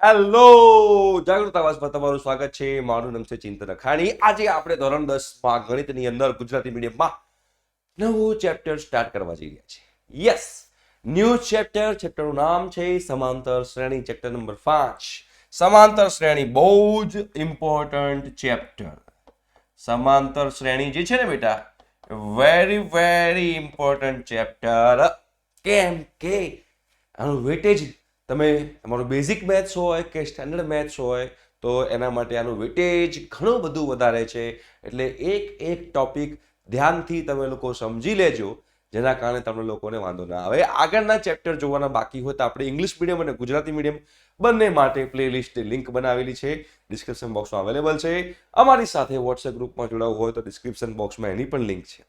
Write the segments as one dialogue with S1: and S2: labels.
S1: Hello જાગૃત આવાજમાં તમારું સ્વાગત છે. મારું નામ છે ચિંતન અખાણી. આજે આપણે ધોરણ 10 માં ગણિતની અંદર ગુજરાતી મીડિયમમાં નવું ચેપ્ટર સ્ટાર્ટ કરવા જઈ રહ્યા છીએ. યસ, ન્યૂ ચેપ્ટરનું નામ છે સમાંતર શ્રેણી, ચેપ્ટર નંબર 5. સમાંતર શ્રેણી બહુ જ ઇમ્પોર્ટન્ટ ચેપ્ટર. સમાંતર શ્રેણી જે છે ને બેટા, વેરી વેરી ઇમ્પોર્ટન્ટ ચેપ્ટર. કેમ કે આનું વેટેજ, તમે તમારું બેઝિક મેથ્સ હોય કે સ્ટેન્ડર્ડ મેથ્સ હોય તો એના માટે આનું વેટેજ ઘણું બધું વધારે છે. એટલે એક ટોપિક ધ્યાનથી તમે લોકો સમજી લેજો, જેના કારણે તમને લોકોને વાંધો ના આવે. આગળના ચેપ્ટર જોવાના બાકી હોય તો આપણે ઇંગ્લિશ મીડિયમ અને ગુજરાતી મીડિયમ બંને માટે પ્લેલિસ્ટ લિંક બનાવેલી છે, ડિસ્ક્રિપ્શન બોક્સમાં અવેલેબલ છે. અમારી સાથે વોટ્સએપ ગ્રુપમાં જોડાવવું હોય તો ડિસ્ક્રિપ્શન બોક્સમાં એની પણ લિંક છે.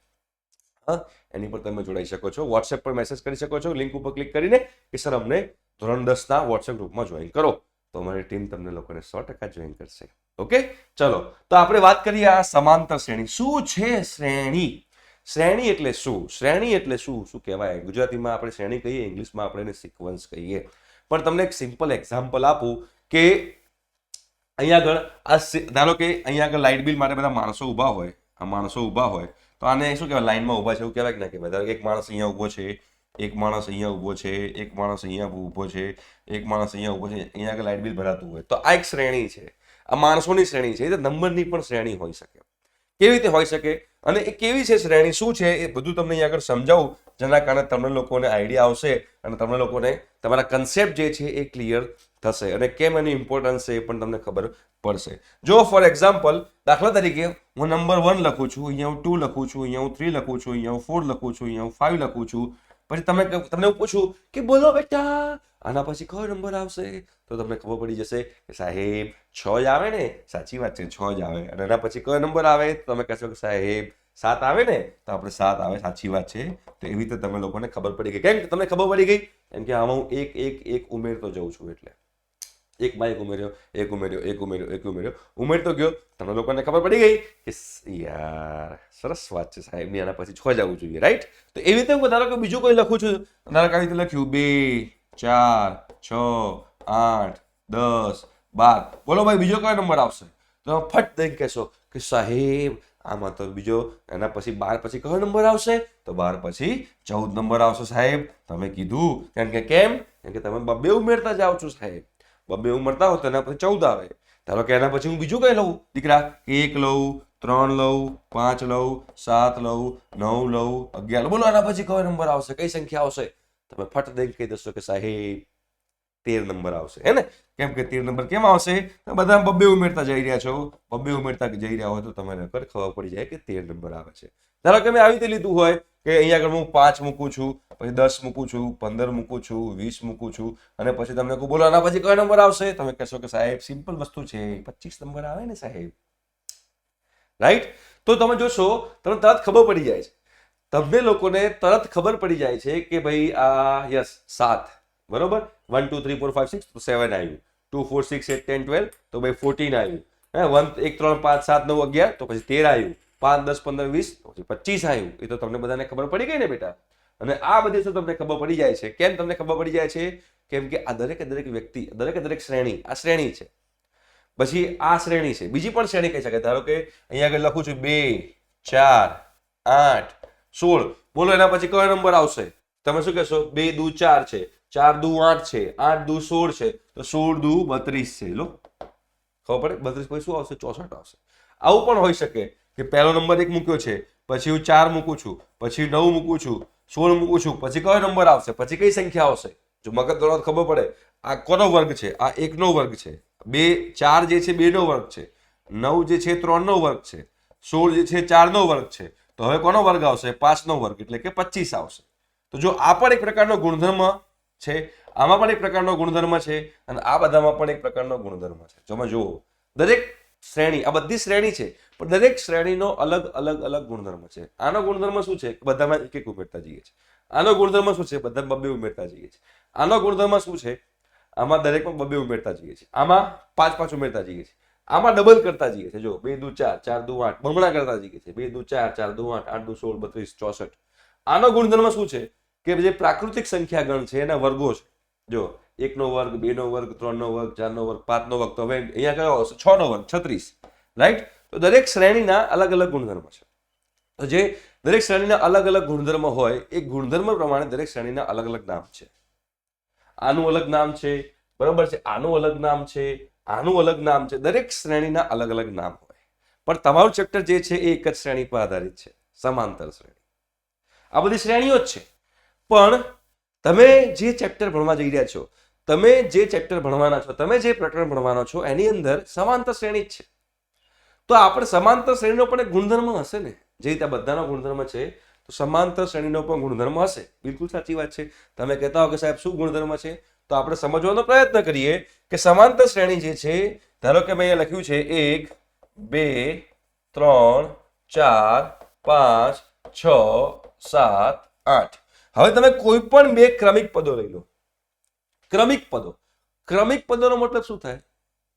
S1: એની પર તમે જોડાઈ શકો છો. વોટ્સએપ પર મેસેજ કરી શકો છો લિંક ઉપર ક્લિક કરીને કે સર અમને ધોરણ 10 ના વોટ્સએપ ગ્રુપમાં જોઈન કરો, તો અમારી ટીમ તમને લોકોને 100% જોઈન કરશે. ઓકે, ચલો તો આપણે વાત કરીએ આ સમાંતર શ્રેણી. શું છે શ્રેણી? શ્રેણી એટલે શું? શ્રેણી એટલે શું કહેવાય? ગુજરાતીમાં આપણે શ્રેણી કહીએ, ઇંગ્લિશમાં આપણે એને સિક્વન્સ કહીએ. પણ તમને એક સિમ્પલ એક્ઝામ્પલ આપું કે અહીંયા આગળ ધારો કે અહીંયા આગળ લાઇટ બિલ માટે બધા માણસો ઊભા હોય. આ માણસો ઊભા હોય તો આને શું કહેવાય? લાઈનમાં ઊભા છે એવું કહેવાય કે ના કહેવાય? ધારો કે એક માણસ અહીંયા ઊભો છે, એક માણસ અહીંયા ઊભો છે, એક માણસ અહીંયા ઊભો છે, એક માણસ અહીંયા ઊભો છે, અહીંયા આગળ લાઇટ બિલ ભરાતું હોય તો આ એક શ્રેણી છે. આ માણસોની શ્રેણી છે. એ નંબરની પણ શ્રેણી હોઈ શકે. કેવી રીતે હોઈ શકે અને એ કેવી છે શ્રેણી, શું છે, એ બધું તમને અહીંયા આગળ સમજાવું, જેના કારણે તમને લોકોને આઈડિયા આવશે અને તમને લોકોને તમારા કન્સેપ્ટ જે છે એ ક્લિયર થશે અને કેમ એની ઇમ્પોર્ટન્સ છે એ પણ તમને ખબર પડશે. જો ફોર એક્ઝામ્પલ, દાખલા તરીકે હું નંબર 1 લખું છું, અહીંયા હું 2 લખું છું, અહીંયા હું 3 લખું છું, અહીંયા હું 4 લખું છું, અહીંયા હું 5 લખું છું. પછી તમને હું પૂછું કે બોલો બેટા આના પછી કયો નંબર આવશે, તો તમને ખબર પડી જશે કે સાહેબ 6 જ આવે ને. સાચી વાત છે, 6 જ આવે. અને એના પછી કયો નંબર આવે તો તમે કહેશો કે સાહેબ 7 આવે ને, તો આપણે 7 આવે. સાચી વાત છે. તો એવી રીતે તમે લોકોને ખબર પડી ગઈ. કેમ તમને ખબર પડી ગઈ? કેમ કે આમાં હું એક ઉમેરતો જઉં છું. એટલે એક બાય એક ઉમેરતો ગયો. તમને લોકોને ખબર પડી ગઈ કે યાર સરસ વાત છે સાહેબની, આના પછી 6 જ આવવું જોઈએ, રાઈટ? તો એવી રીતે હું ધારો કે બીજું કોઈ લખું છું, ધારો કે આવી રીતે લખ્યું 2 4 6 8 10 12. બોલો ભાઈ બીજો કયો નંબર આવશે? તો ફટ દઈને કહેશો કે સાહેબ આમાં તો બીજો, એના પછી 12 પછી કયો નંબર આવશે? તો 12 પછી 14 નંબર આવશે સાહેબ. તમે કીધું. કેમ કે તમે બબ્બે ઉમેરતા જાઓ છો સાહેબ. બબ્બે ઉમેરતા હો તો એના પછી 14 આવે. ધારો કે એના પછી હું બીજું કઈ લઉં દીકરા, 1 લઉં, 3 લઉં, 5 લઉં, 7 લઉં, 9 લઉં, 11. બોલો આના પછી કયો નંબર આવશે? કઈ સંખ્યા આવશે? તમે ફટ દઈને કહી દેશો કે સાહેબ 13 નંબર આવશે, હે ને? કેમ કે 13 નંબર કેમ આવશે? બધા બબ્બે ઉમેરતા જઈ રહ્યા છો. બબ્બે ઉમેરતા જઈ રહ્યા હોય તો તમને ખબર પડી જાય કે 13 નંબર આવે છે. ધારો કે મેં આવી રીતે લીધું હોય કે અહીંયા આગળ હું 5 મૂકું છું, પછી 10 મૂકું છું, 15 મૂકું છું, 20 મૂકું છું, અને પછી તમને કહું બોલો આના પછી કયો નંબર આવશે? તમે કહેશો કે સાહેબ સિમ્પલ વસ્તુ છે, 25 નંબર આવે ને સાહેબ, રાઈટ? તો તમે જોશો તમને તરત ખબર પડી જાય છે. તમને લોકોને તરત ખબર પડી જાય છે કે ભાઈ આ યસ 7, બરોબર. 1 2 3 4 5 6 તો 7 આવ્યું. 2 4 6 8 10 12 તો ભાઈ 14 આવ્યું. 1 3 5 7 9 11 તો પછી 13 આવ્યું. 5 10 15 20 તો પછી 25 આવ્યું. એ તો તમને બધાને ખબર પડી ગઈ ને બેટા? અને આ બધી તો તમને ખબર પડી જાય છે. કેમ તમને ખબર પડી જાય છે? કેમ કે આ દરેક વ્યક્તિ, દરેક શ્રેણી, આ શ્રેણી છે. પછી આ શ્રેણી છે. બીજી પણ શ્રેણી કહી શકાય. ધારો કે અહીંયા આગળ લખું છું 2 4 8 16. બોલો એના પછી કયો નંબર આવશે? તમે શું કહેશો? 2 દુ 4 છે, 4 દુ 8 છે, 8 દુ 16 છે, તો 16 દુ 32 છે. લો ખબર પડે? 32 પછી શું આવશે? 64 આવશે. આવું પણ હોઈ શકે કે પહેલો નંબર 1 મૂક્યો છે, પછી હું 4 મૂકું છું, પછી 9 મૂકું છું, 16 મૂકું છું, પછી કયો નંબર આવશે? પછી કઈ સંખ્યા આવશે? જો મગજ દોડો ખબર પડે. આ કોનો વર્ગ છે? આ 1 નો વર્ગ છે. 4 જે છે 2 નો વર્ગ છે. 9 જે છે 3 નો વર્ગ છે. 16 જે છે 4 નો વર્ગ છે. તો હવે કોનો વર્ગ આવશે? 5 નો વર્ગ, એટલે કે 25 આવશે. તો જો આ પણ એક પ્રકારનો ગુણધર્મ છે, આમાં પણ એક પ્રકારનો ગુણધર્મ છે, અને આ બધામાં પણ એક પ્રકારનો ગુણધર્મ છે. તમે જુઓ દરેક શ્રેણી, આ બધી શ્રેણી છે, પણ દરેક શ્રેણીનો અલગ ગુણધર્મ છે. આનો ગુણધર્મ શું છે? બધામાં એક ઉમેરતા જઈએ છે. આનો ગુણધર્મ શું છે? બધા બબ્બે ઉમેરતા જઈએ છે. આનો ગુણધર્મ શું છે? આમાં દરેકમાં બબ્બે ઉમેરતા જઈએ છે. આમાં 5 ઉમેરતા જઈએ છે. આમાં ડબલ કરતા જઈએ છે. જો 2 દુ 4 4 દુ 8 બમણા કરતા જઈએ છે. 2 દુ 4 4 દુ 8 8 દુ 16 32 64. આનો ગુણધર્મ શું છે? કે જે પ્રાકૃતિક સંખ્યા ગણ છે એના વર્ગો છે. જો 1નો વર્ગ, 2નો વર્ગ, 3નો વર્ગ, 4નો વર્ગ, 5નો વર્ગ. તો હવે અહીંયા કયો આવશે? 6નો વર્ગ, 36, રાઈટ? તો દરેક શ્રેણીના અલગ અલગ ગુણધર્મ છે. તો જે દરેક શ્રેણીના અલગ અલગ ગુણધર્મ હોય એ ગુણધર્મ પ્રમાણે દરેક શ્રેણીના અલગ અલગ નામ છે. આનું અલગ નામ છે, બરાબર છે, આનું અલગ નામ છે, આનું અલગ નામ છે. દરેક શ્રેણીના અલગ અલગ નામ હોય. પણ તમારું ચેપ્ટર જે છે એ એક જ શ્રેણી પર આધારિત છે, સમાંતર શ્રેણી. આ બધી શ્રેણીઓ જ છે. પણ તમે જે ચેપ્ટર ભણવા જઈ રહ્યા છો, તમે જે ચેપ્ટર ભણવાના છો, તમે જે પ્રકરણ ભણવાનો છો એની અંદર સમાંતર શ્રેણી જ છે. તો આપણે સમાંતર શ્રેણીનો પણ એક ગુણધર્મ હશે ને. જે રીતે બધાનો ગુણધર્મ છે તો સમાંતર શ્રેણીનો પણ ગુણધર્મ હશે. બિલકુલ સાચી વાત છે. તમે કહેતા હો કે સાહેબ શું ગુણધર્મ છે, તો આપણે સમજવાનો પ્રયત્ન કરીએ કે સમાંતર શ્રેણી જે છે, ધારો કે મેં અહીંયા લખ્યું છે 1 2 3 4 5 6 7 8. હવે તમે કોઈ પણ બે ક્રમિક પદો લઈ લો. ક્રમિક પદો, ક્રમિક પદોનો મતલબ શું થાય?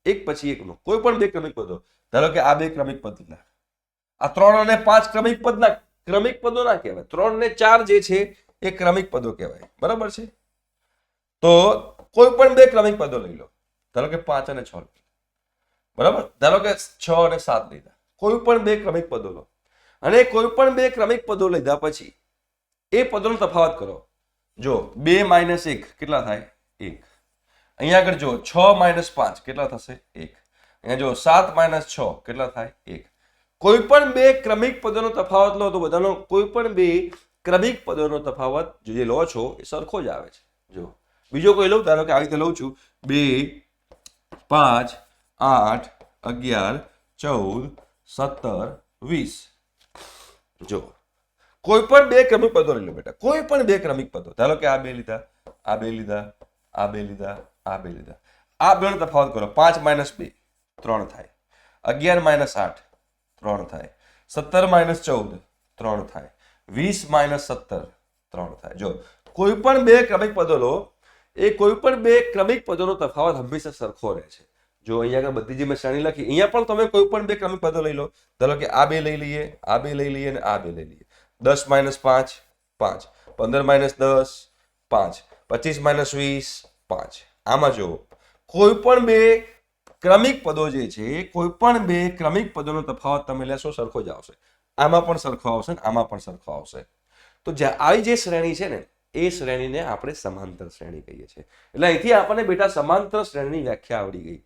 S1: એક પછી એકનો કોઈ પણ બે ક્રમિક પદો. ધારો કે આ બે ક્રમિક પદ લીધા, આ 3 અને 5 ક્રમિક પદો ના કહેવાય. 3 ને 4 જે છે એ ક્રમિક પદો કહેવાય, બરાબર છે? તો કોઈ પણ બે ક્રમિક પદો લઈ લો. ધારો કે 5 અને 6, બરાબર? ધારો કે 6 અને 7 લીધા. કોઈ પણ બે ક્રમિક પદો લો અને કોઈ પણ બે ક્રમિક પદો લીધા પછી એ પદોનો તફાવત કરો. જો 2 - 1 કેટલા થાય? 1. અહીંયા આગળ જો 6 - 5 કેટલા થશે? 1. અહીંયા જો 7 - 6 કેટલા થાય? 1. કોઈ પણ બે ક્રમિક પદોનો તફાવત લો તો બધાનો કોઈ પણ બે ક્રમિક પદોનો તફાવત જે લો છો એ સરખો જ આવે છે. જો બીજો કોઈ લઉં, ધારો કે આવી રીતે લઉં છું 2 5 8 11 14 17 20. જો કોઈ પણ બે ક્રમિક પદો લઈ લો બેટા, કોઈ પણ બે ક્રમિક પદો. ધારો કે આ બે લીધા, આ બે લીધા, આ બે લીધા, આ બે લીધા. આ બેનો તફાવત કરો. 5 - 2 3 થાય. 11 - 8 3 થાય. 17 - 14 3 થાય. 20 - 17 3 થાય. જો કોઈ પણ બે ક્રમિક પદો લો, એ કોઈ પણ બે ક્રમિક પદોનો તફાવત હંમેશા સરખો રહે છે. જો અહીંયા આગળ બધી જે મેં શ્રેણી લખી, અહીંયા પણ તમે કોઈ પણ બે ક્રમિક પદો લઈ લો. ધારો કે આ બે લઈ લઈએ, આ બે લઈ લઈએ અને આ બે લઈ લઈએ. 10 - 5 5, 15 - 10 5, 25 - 20 5. આમાં જો કોઈ પણ બે ક્રમિક પદો જે છે, કોઈ પણ બે ક્રમિક પદોનો તફાવત તમે લેશો સરખો જ આવશે. આમાં પણ સરખો આવશે ને આમાં પણ સરખો આવશે. તો આવી જે શ્રેણી છે ને એ શ્રેણીને આપણે સમાંતર શ્રેણી કહીએ છીએ. એટલે અહીંથી આપણને બેટા સમાંતર શ્રેણીની વ્યાખ્યા આવડી ગઈ.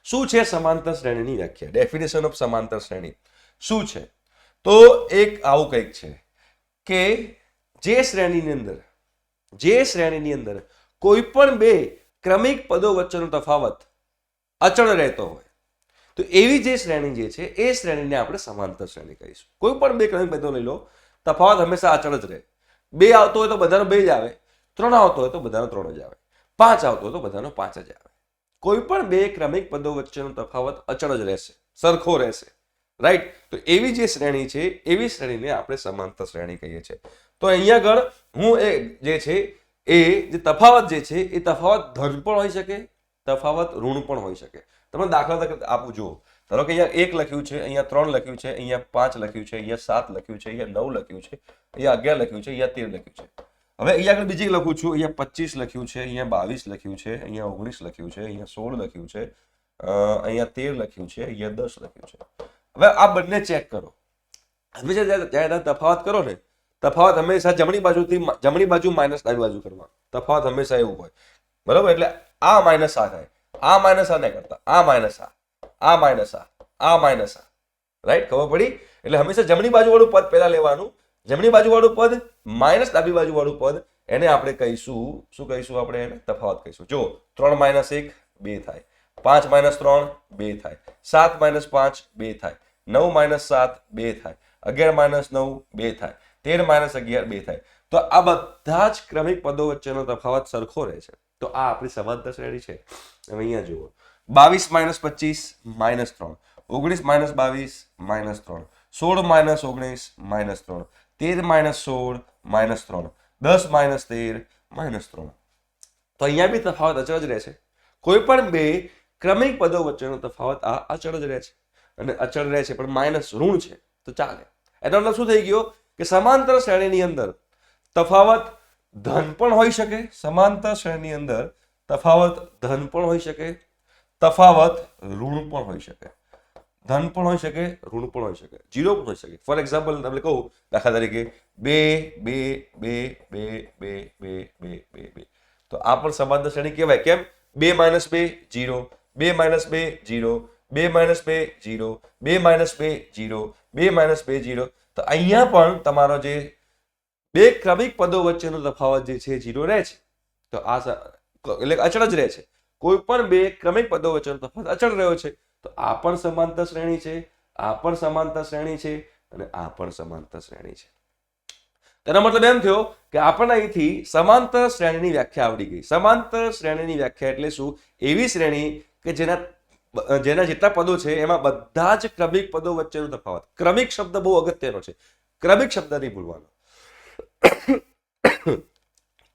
S1: શું છે સમાંતર શ્રેણીની વ્યાખ્યા? ડેફિનેશન ઓફ સમાંતર શ્રેણી શું છે? તો એક આવું કંઈક છે કે જે શ્રેણીની અંદર કોઈ પણ બે ક્રમિક પદો વચ્ચેનો તફાવત અચળ રહેતો હોય, તો એવી જે શ્રેણી જે છે એ શ્રેણીને આપણે સમાંતર શ્રેણી કહીશું. કોઈ પણ બે ક્રમિક પદો લઈ લો, તફાવત હંમેશા અચળ જ રહે. 2 આવતો હોય તો બધાનો 2 જ આવે, 3 આવતો હોય તો બધાનો 3 જ આવે, 5 આવતો હોય તો બધાનો 5 જ આવે. કોઈ પણ બે ક્રમિક પદો વચ્ચેનો તફાવત અચળ જ રહેશે, સરખો રહેશે, રાઈટ? તો એવી જે શ્રેણી છે એવી શ્રેણીને આપણે સમાંતર શ્રેણી કહીએ છીએ. તો અહીંયા આગળ હું એ જે છે એ જે તફાવત જે છે એ તફાવત ધન પણ હોઈ શકે, તફાવત ઋણ પણ હોઈ શકે. તમે દાખલા તરીકે આપું જુઓ. ધારો કે અહીંયા 1 લખ્યું છે, અહીંયા 3 લખ્યું છે, અહીંયા 5 લખ્યું છે, અહીંયા 7 લખ્યું છે, અહીંયા 9 લખ્યું છે, અહીંયા 11 લખ્યું છે, અહીંયા 13 લખ્યું છે. હવે અહીંયા આગળ બીજી લખું છું, અહીંયા 25 લખ્યું છે, અહીંયા 22 લખ્યું છે, અહીંયા 19 લખ્યું છે, અહીંયા 16 લખ્યું છે, અહીંયા 13 લખ્યું છે, અહીંયા 10 લખ્યું છે. હવે આ બંને ચેક કરો. હંમેશા જ્યારે તફાવત કરો ને, તફાવત હંમેશા જમણી બાજુ માઇનસ ડાબી બાજુ કરવા. તફાવત હંમેશા એવું હોય, બરાબર? એટલે આ માઇનસ આ થાય, આ માઇનસ આ નહીં કરતા, આ માઇનસ આ, આ માઇનસ આ, આ માઇનસ આ, રાઈટ? ખબર પડી? એટલે હંમેશા જમણી બાજુ વાળું પદ પહેલા લેવાનું. જમણી બાજુ વાળું પદ માઇનસ ડાબી બાજુ વાળું પદ, એને આપણે કહીશું, શું કહીશું આપણે? એને તફાવત કહીશું. જો 3 - 1 2 થાય, 5 - 3 2 થાય, 7 - 5 2 થાય, 9 - 7 2 થાય, 11 - 9 2 થાય, 13 - 11 2 થાય. તો આ બધા જ ક્રમિક પદો વચ્ચેનો તફાવત સરખો રહે છે. તો આ આપણી સમાંતર શ્રેણી છે. હવે અહીંયા જુઓ, 22 - 25 -3, 19 - 22 -3, 16 - 19 -3, 13 - 16 -3, 10 - 13 -3. તો અહીંયા બી તફાવત અચળ જ રહે છે. કોઈ પણ બે ક્રમિક પદો વચ્ચેનો તફાવત આ અચળ જ રહે છે. અને અચળ રહે છે પણ માઇનસ ઋણ છે તો ચાલે. એનો મતલબ શું થઈ ગયો કે સમાંતર શ્રેણીની અંદર તફાવત ધન પણ હોઈ શકે, સમાંતર શ્રેણીની અંદર તફાવત ધન પણ હોઈ શકે, તફાવત ઋણ પણ હોઈ શકે, ધન પણ હોઈ શકે, ઋણ પણ હોઈ શકે, જીરો પણ હોઈ શકે. ફોર એક્ઝામ્પલ તમને કહું, દાખલા તરીકે 2 2 2 2 2 2 2 2, તો આ પણ સમાંતર શ્રેણી કહેવાય. કેમ? 2 - 2 0, 2 - 2 0, 2 - 2 0, 2 - 2 0, 2 - 2 0. તો અહીંયા પણ તમારો જે બે ક્રમિક પદો વચ્ચેનો તફાવત જે છે 0 રહે છે. તો આ એટલે અચળ જ રહે છે. કોઈ પણ બે ક્રમિક પદો વચ્ચેનો તફાવત અચળ રહ્યો છે. તો આ પણ સમાંતર શ્રેણી છે, આ પણ સમાંતર શ્રેણી છે, અને આ પણ સમાંતર શ્રેણી છે. તેનો મતલબ એમ થયો કે આપણને અહીંથી સમાંતર શ્રેણીની વ્યાખ્યા આવડી ગઈ. સમાંતર શ્રેણીની વ્યાખ્યા એટલે શું? એવી શ્રેણી કે જેના જેટલા પદો છે એમાં બધા જ ક્રમિક પદો વચ્ચેનો તફાવત. ક્રમિક શબ્દ બહુ અગત્યનો છે. ક્રમિક શબ્દ નહીં ભૂલવાનો.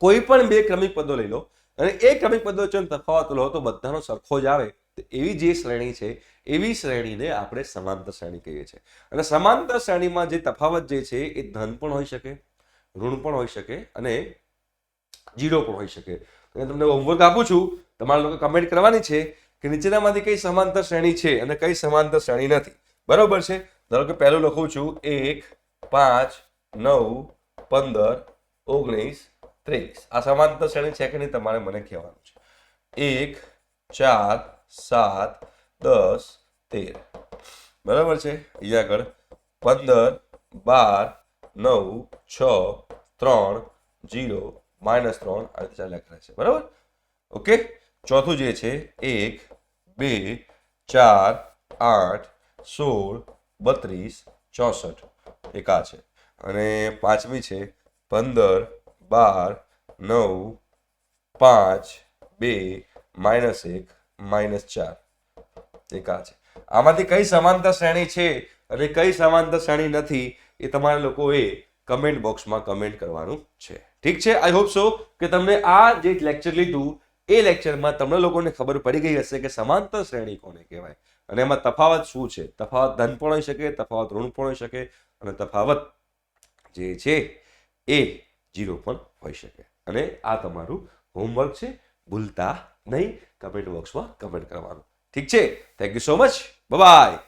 S1: કોઈ પણ બે ક્રમિક પદો લઈ લો અને એ ક્રમિક પદો વચ્ચેનો તફાવત લો તો બધાનો સરખો જ આવે. એવી જે શ્રેણી છે એવી શ્રેણીને આપણે સમાંતર શ્રેણી કહીએ છીએ. અને સમાંતર શ્રેણીમાં જે તફાવત જે છે એ ધન પણ હોઈ શકે, ઋણ પણ હોઈ શકે, અને જીરો પણ હોઈ શકે. તમને હોમવર્ક આપું છું, તમારા લોકો કમેન્ટ કરવાની છે કે નીચેનામાંથી કઈ સમાંતર શ્રેણી છે અને કઈ સમાંતર શ્રેણી નથી. બરોબર છે? ધારો કે પહેલું લખું છું 1 5 9 15 19 23. આ સમાંતર શ્રેણી છે કે નહીં તમારે મને કહેવાનું છે. 1 4 7 10 13. બરાબર છે? અહીંયા આગળ 15 12 9 6 3 0 -3 આ રીતે ચાલ્યા કરે છે. બરાબર? ઓકે. ચોથું જે છે 1 2 4 8 16 32 64. એક આ છે. અને પાંચમી છે 15 12 9 5 2 -1 -4. એક આ છે. આમાંથી કઈ સમાંતર શ્રેણી છે અને કઈ સમાંતર શ્રેણી નથી એ તમારા લોકોએ કમેન્ટ બોક્સમાં કમેન્ટ કરવાનું છે. ઠીક છે? આઈ હોપ સો કે તમને આ જે લેક્ચર લીધું એ લેક્ચરમાં તમને લોકોને ખબર પડી ગઈ હશે કે સમાંતર શ્રેણી કોને કહેવાય અને એમાં તફાવત શું છે. તફાવત ધન પણ હોઈ શકે, તફાવત ઋણ પણ હોઈ શકે, અને તફાવત જે છે એ 0 પણ હોઈ શકે. અને આ તમારું હોમવર્ક છે. ભૂલતા નહીં કમેન્ટ બોક્સમાં કમેન્ટ કરવાનું. ઠીક છે? Thank you so much. By.